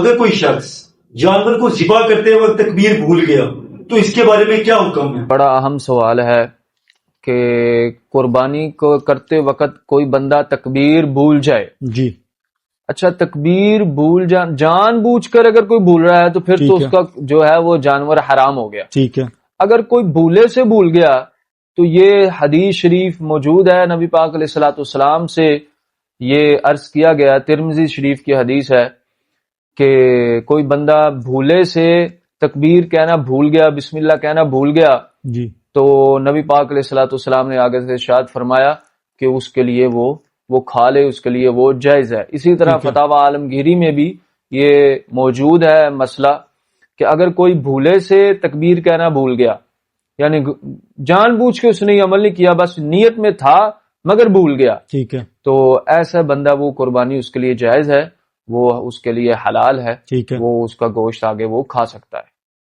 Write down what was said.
اگر کوئی شخص جانور کو ذبح کرتے وقت تکبیر بھول گیا تو اس کے بارے میں کیا حکم ہے؟ بڑا اہم سوال ہے کہ قربانی کو کرتے وقت کوئی بندہ تکبیر بھول جائے. جی اچھا، تکبیر بھول جان بوجھ کر اگر کوئی بھول رہا ہے تو پھر تو اس کا جو ہے وہ جانور حرام ہو گیا. ٹھیک ہے. اگر کوئی بھولے سے بھول گیا تو یہ حدیث شریف موجود ہے، نبی پاک علیہ الصلوۃ والسلام سے یہ عرض کیا گیا، ترمذی شریف کی حدیث ہے کہ کوئی بندہ بھولے سے تکبیر کہنا بھول گیا، بسم اللہ کہنا بھول گیا، جی تو نبی پاک علیہ الصلوۃ والسلام نے آگے سے ارشاد فرمایا کہ اس کے لیے وہ کھا لے، اس کے لیے وہ جائز ہے. اسی طرح فتاوی عالمگیری میں بھی یہ موجود ہے مسئلہ کہ اگر کوئی بھولے سے تکبیر کہنا بھول گیا، یعنی جان بوجھ کے اس نے یہ عمل نہیں کیا، بس نیت میں تھا مگر بھول گیا، ٹھیک ہے. تو ایسا بندہ وہ قربانی اس کے لیے جائز ہے، وہ اس کے لیے حلال ہے، ٹھیک ہے. وہ اس کا گوشت آگے وہ کھا سکتا ہے.